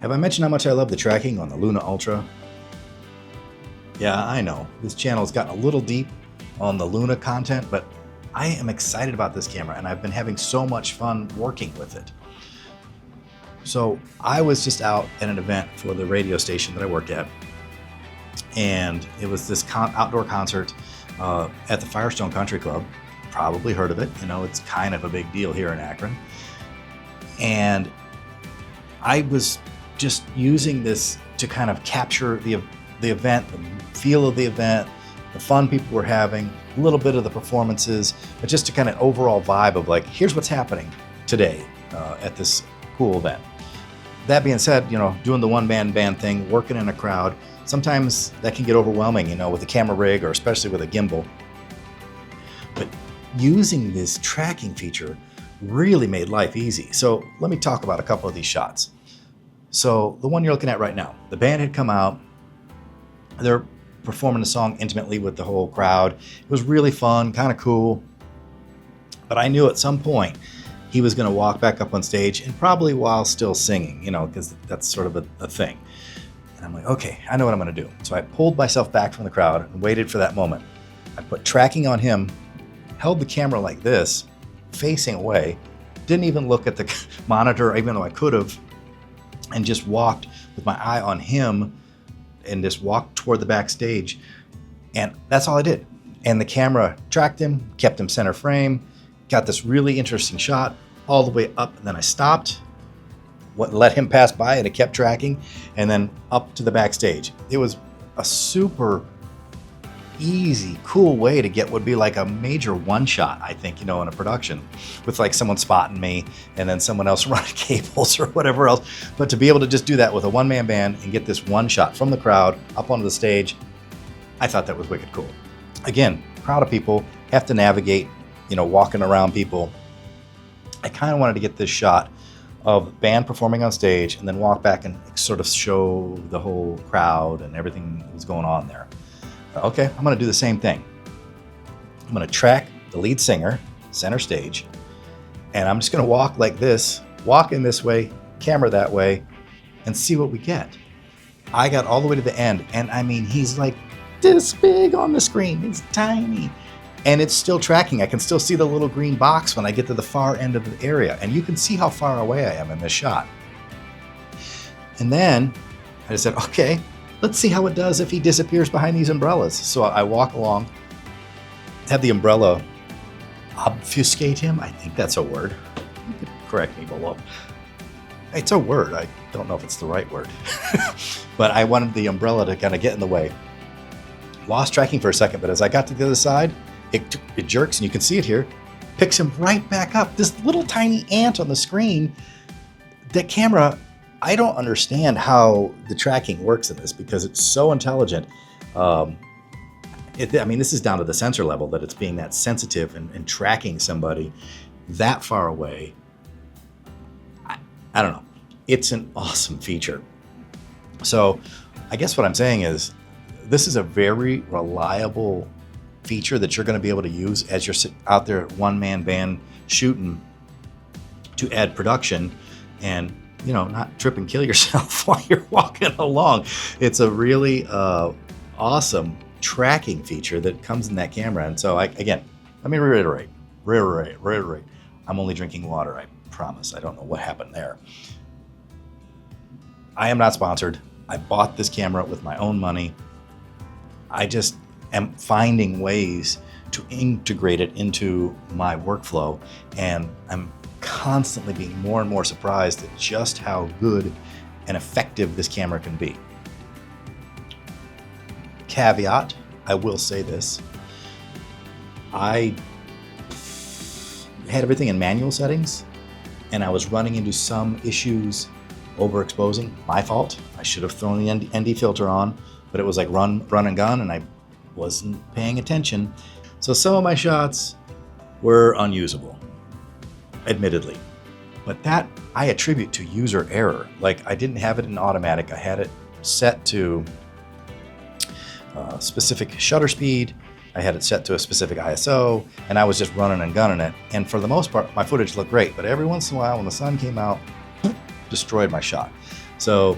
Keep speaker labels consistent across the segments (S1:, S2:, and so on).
S1: Have I mentioned how much I love the tracking on the Luna Ultra? Yeah, I know, this channel's gotten a little deep on the Luna content, but I am excited about this camera and I've been having so much fun working with it. So I was just out at an event for the radio station that I work at, and it was this outdoor concert at the Firestone Country Club. Probably heard of it, you know, it's kind of a big deal here in Akron. And I was just using this to kind of capture the event, the feel of the event, the fun people were having, a little bit of the performances, but just to kind of overall vibe of like, here's what's happening today at this cool event. That being said, you know, doing the one-man band thing, working in a crowd, sometimes that can get overwhelming, you know, with a camera rig or especially with a gimbal. But using this tracking feature really made life easy. So let me talk about a couple of these shots. So the one you're looking at right now, the band had come out, they're performing the song intimately with the whole crowd. It was really fun, kind of cool. But I knew at some point he was going to walk back up on stage, and probably while still singing, you know, because that's sort of a thing. And I'm like, okay, I know what I'm going to do. So I pulled myself back from the crowd and waited for that moment. I put tracking on him, held the camera like this, facing away, didn't even look at the monitor, even though I could have, and just walked with my eye on him and just walked toward the backstage. And that's all I did. And the camera tracked him, kept him center frame, got this really interesting shot all the way up, and then I stopped, let him pass by, and it kept tracking, and then up to the backstage. It was a super easy, cool way to get what would be like a major one shot, I think, you know, in a production, with like someone spotting me and then someone else running cables or whatever else. But to be able to just do that with a one-man band and get this one shot from the crowd up onto the stage, I thought that was wicked cool. Again, crowd of people, have to navigate, you know, walking around people. I kind of wanted to get this shot of band performing on stage and then walk back and sort of show the whole crowd and everything that was going on there. Okay, I'm gonna do the same thing. I'm gonna track the lead singer, center stage, and I'm just gonna walk like this, walk in this way, camera that way, and see what we get. I got all the way to the end, and I mean, he's like this big on the screen, it's tiny. And it's still tracking. I can still see the little green box when I get to the far end of the area, and you can see how far away I am in this shot. And then I just said, okay, let's see how it does if he disappears behind these umbrellas. So I walk along, have the umbrella obfuscate him. I think that's a word. You could correct me below. It's a word. I don't know if it's the right word. But I wanted the umbrella to kind of get in the way. Lost tracking for a second, but as I got to the other side, it jerks, and you can see it here, picks him right back up. This little tiny ant on the screen. That camera, I don't understand how the tracking works in this because it's so intelligent. I mean, this is down to the sensor level that it's being that sensitive and tracking somebody that far away. I don't know. It's an awesome feature. So I guess what I'm saying is this is a very reliable feature that you're going to be able to use as you're out there one-man band shooting to add production and, you know, not trip and kill yourself while you're walking along. It's a really awesome tracking feature that comes in that camera. And so again, let me reiterate. I'm only drinking water, I promise. I don't know what happened there. I am not sponsored. I bought this camera with my own money. I just am finding ways to integrate it into my workflow, and I'm constantly being more and more surprised at just how good and effective this camera can be. Caveat, I will say this. I had everything in manual settings, and I was running into some issues overexposing. My fault. I should have thrown the ND filter on, but it was like run and gun, and I wasn't paying attention. So some of my shots were unusable, admittedly. But that I attribute to user error. Like, I didn't have it in automatic. I had it set to specific shutter speed. I had it set to a specific ISO, and I was just running and gunning it. And for the most part, my footage looked great. But every once in a while, when the sun came out, destroyed my shot. So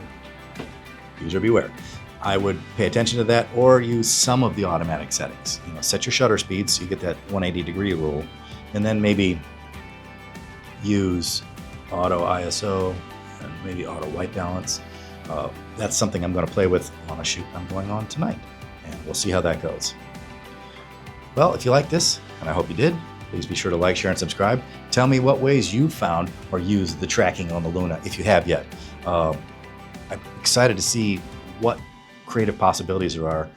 S1: user beware. I would pay attention to that, or use some of the automatic settings. Set your shutter speed so you get that 180-degree rule, and then maybe use auto ISO and maybe auto white balance. That's something I'm going to play with on a shoot I'm going on tonight, and we'll see how that goes. Well, if you like this, and I hope you did, please be sure to like, share, and subscribe. Tell me what ways you found or used the tracking on the Luna, if you have yet. I'm excited to see what creative possibilities there are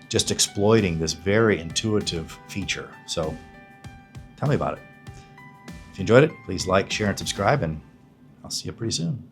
S1: just exploiting this very intuitive feature. So tell me about it. If you enjoyed it, please like, share, and subscribe, and I'll see you pretty soon.